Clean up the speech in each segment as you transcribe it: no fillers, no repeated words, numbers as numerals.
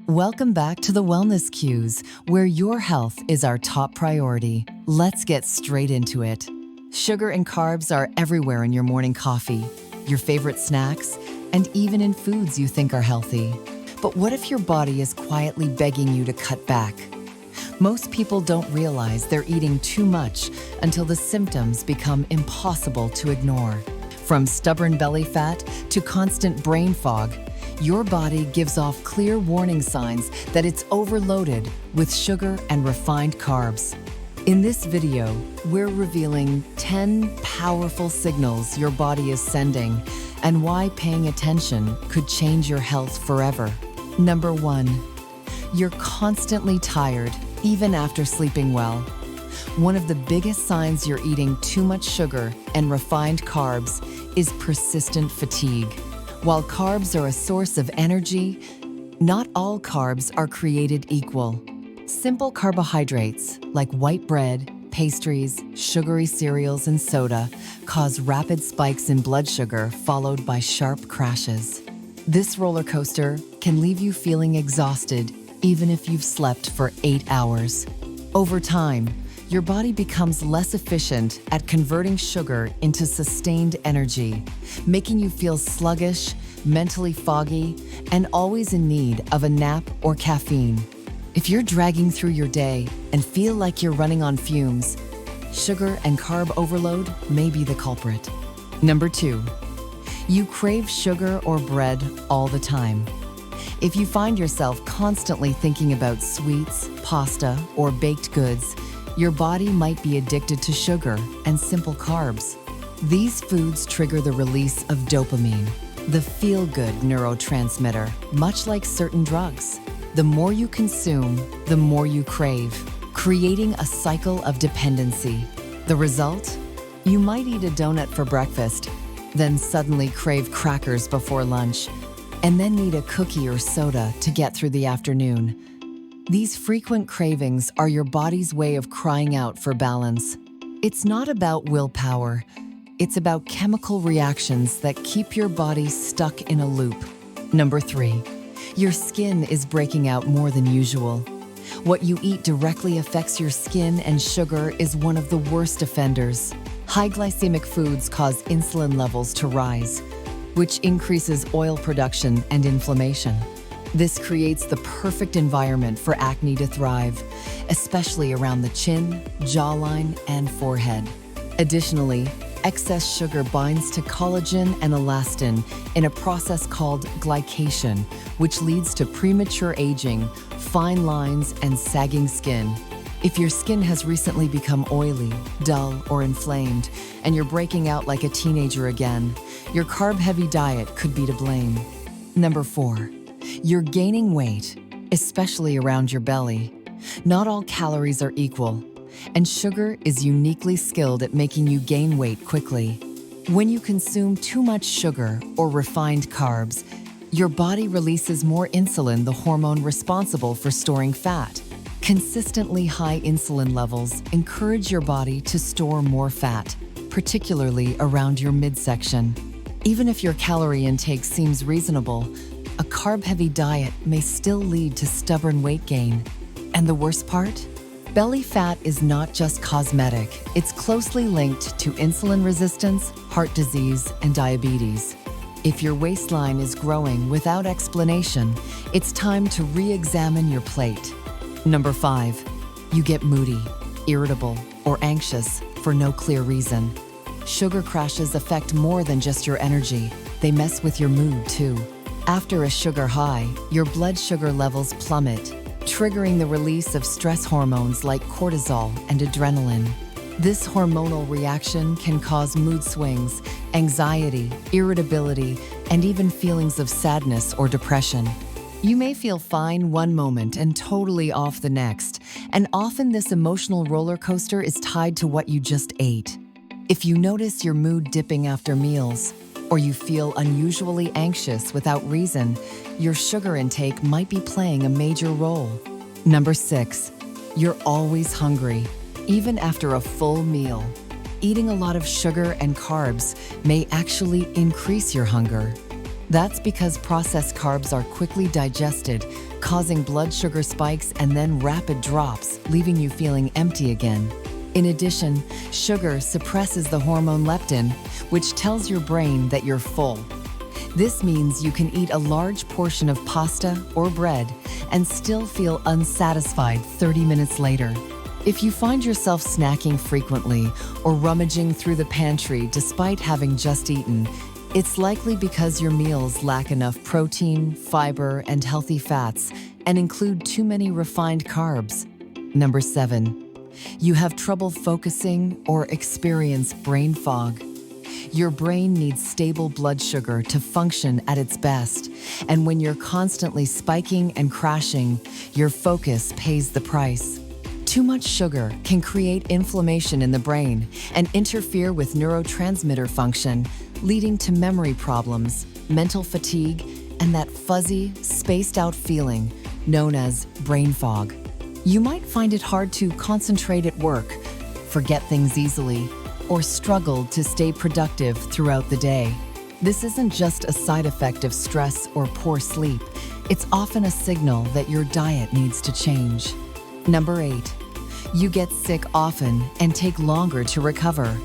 Welcome back to the Wellness Cues, where your health is our top priority. Let's get straight into it. Sugar and carbs are everywhere in your morning coffee, your favorite snacks, and even in foods you think are healthy. But what if your body is quietly begging you to cut back? Most people don't realize they're eating too much until the symptoms become impossible to ignore. From stubborn belly fat to constant brain fog, your body gives off clear warning signs that it's overloaded with sugar and refined carbs. In this video, we're revealing 10 powerful signals your body is sending and why paying attention could change your health forever. Number 1, you're constantly tired, even after sleeping well. One of the biggest signs you're eating too much sugar and refined carbs is persistent fatigue. While carbs are a source of energy, not all carbs are created equal. Simple carbohydrates like white bread, pastries, sugary cereals, and soda cause rapid spikes in blood sugar followed by sharp crashes. This roller coaster can leave you feeling exhausted even if you've slept for 8 hours. Over time, your body becomes less efficient at converting sugar into sustained energy, making you feel sluggish, mentally foggy, and always in need of a nap or caffeine. If you're dragging through your day and feel like you're running on fumes, sugar and carb overload may be the culprit. Number 2, you crave sugar or bread all the time. If you find yourself constantly thinking about sweets, pasta, or baked goods, your body might be addicted to sugar and simple carbs. These foods trigger the release of dopamine, the feel-good neurotransmitter, much like certain drugs. The more you consume, the more you crave, creating a cycle of dependency. The result? You might eat a donut for breakfast, then suddenly crave crackers before lunch, and then need a cookie or soda to get through the afternoon. These frequent cravings are your body's way of crying out for balance. It's not about willpower. It's about chemical reactions that keep your body stuck in a loop. Number 3, your skin is breaking out more than usual. What you eat directly affects your skin, and sugar is one of the worst offenders. High glycemic foods cause insulin levels to rise, which increases oil production and inflammation. This creates the perfect environment for acne to thrive, especially around the chin, jawline, and forehead. Additionally, excess sugar binds to collagen and elastin in a process called glycation, which leads to premature aging, fine lines, and sagging skin. If your skin has recently become oily, dull, or inflamed, and you're breaking out like a teenager again, your carb-heavy diet could be to blame. Number 4, you're gaining weight, especially around your belly. Not all calories are equal, and sugar is uniquely skilled at making you gain weight quickly. When you consume too much sugar or refined carbs, your body releases more insulin, the hormone responsible for storing fat. Consistently high insulin levels encourage your body to store more fat, particularly around your midsection. Even if your calorie intake seems reasonable, a carb-heavy diet may still lead to stubborn weight gain. And the worst part? Belly fat is not just cosmetic. It's closely linked to insulin resistance, heart disease, and diabetes. If your waistline is growing without explanation, it's time to re-examine your plate. Number 5, you get moody, irritable, or anxious for no clear reason. Sugar crashes affect more than just your energy. They mess with your mood too. After a sugar high, your blood sugar levels plummet, triggering the release of stress hormones like cortisol and adrenaline. This hormonal reaction can cause mood swings, anxiety, irritability, and even feelings of sadness or depression. You may feel fine one moment and totally off the next, and often this emotional roller coaster is tied to what you just ate. If you notice your mood dipping after meals, or you feel unusually anxious without reason, your sugar intake might be playing a major role. Number 6, you're always hungry, even after a full meal. Eating a lot of sugar and carbs may actually increase your hunger. That's because processed carbs are quickly digested, causing blood sugar spikes and then rapid drops, leaving you feeling empty again. In addition, sugar suppresses the hormone leptin, which tells your brain that you're full. This means you can eat a large portion of pasta or bread and still feel unsatisfied 30 minutes later. If you find yourself snacking frequently or rummaging through the pantry despite having just eaten, it's likely because your meals lack enough protein, fiber, and healthy fats and include too many refined carbs. Number 7. You have trouble focusing or experience brain fog. Your brain needs stable blood sugar to function at its best, and when you're constantly spiking and crashing, your focus pays the price. Too much sugar can create inflammation in the brain and interfere with neurotransmitter function, leading to memory problems, mental fatigue, and that fuzzy, spaced-out feeling known as brain fog. You might find it hard to concentrate at work, forget things easily, or struggle to stay productive throughout the day. This isn't just a side effect of stress or poor sleep. It's often a signal that your diet needs to change. Number 8. You get sick often and take longer to recover.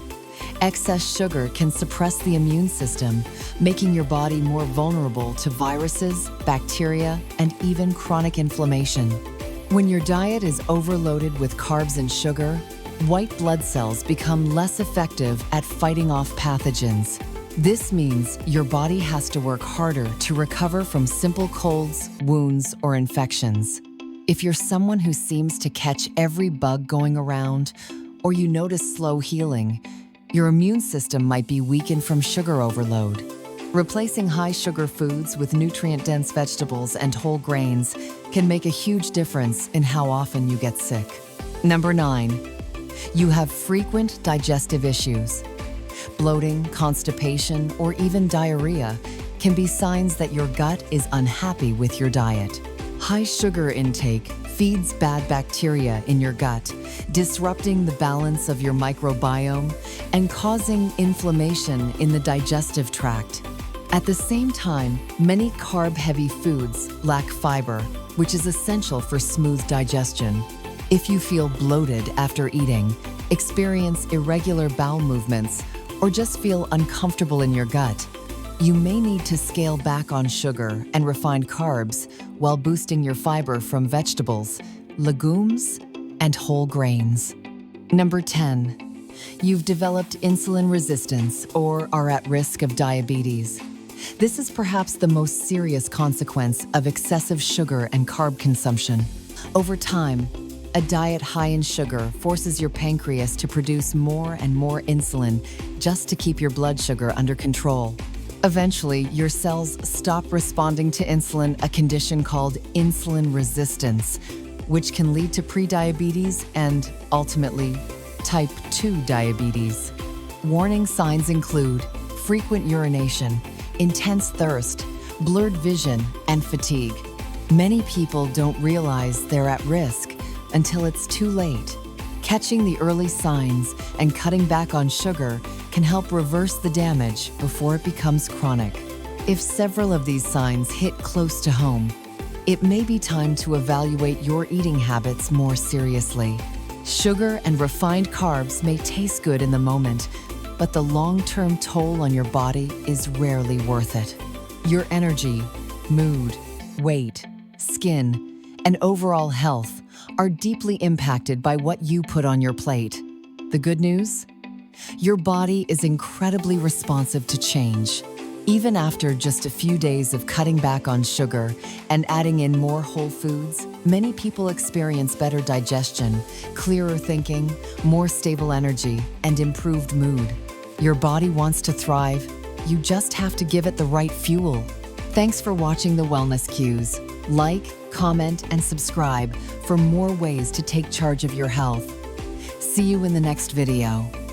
Excess sugar can suppress the immune system, making your body more vulnerable to viruses, bacteria, and even chronic inflammation. When your diet is overloaded with carbs and sugar, white blood cells become less effective at fighting off pathogens. This means your body has to work harder to recover from simple colds, wounds, or infections. If you're someone who seems to catch every bug going around, or you notice slow healing, your immune system might be weakened from sugar overload. Replacing high-sugar foods with nutrient-dense vegetables and whole grains can make a huge difference in how often you get sick. Number 9. You have frequent digestive issues. Bloating, constipation, or even diarrhea can be signs that your gut is unhappy with your diet. High sugar intake feeds bad bacteria in your gut, disrupting the balance of your microbiome and causing inflammation in the digestive tract. At the same time, many carb-heavy foods lack fiber, which is essential for smooth digestion. If you feel bloated after eating, experience irregular bowel movements, or just feel uncomfortable in your gut, you may need to scale back on sugar and refined carbs while boosting your fiber from vegetables, legumes, and whole grains. Number 10. You've developed insulin resistance or are at risk of diabetes. This is perhaps the most serious consequence of excessive sugar and carb consumption. Over time, a diet high in sugar forces your pancreas to produce more and more insulin just to keep your blood sugar under control. Eventually, your cells stop responding to insulin, a condition called insulin resistance, which can lead to prediabetes and, ultimately, type 2 diabetes. Warning signs include frequent urination, intense thirst, blurred vision, and fatigue. Many people don't realize they're at risk until it's too late. Catching the early signs and cutting back on sugar can help reverse the damage before it becomes chronic. If several of these signs hit close to home, it may be time to evaluate your eating habits more seriously. Sugar and refined carbs may taste good in the moment, but the long-term toll on your body is rarely worth it. Your energy, mood, weight, skin, and overall health are deeply impacted by what you put on your plate. The good news? Your body is incredibly responsive to change. Even after just a few days of cutting back on sugar and adding in more whole foods, many people experience better digestion, clearer thinking, more stable energy, and improved mood. Your body wants to thrive. You just have to give it the right fuel. Thanks for watching the Wellness Cues. Like, comment, and subscribe for more ways to take charge of your health. See you in the next video.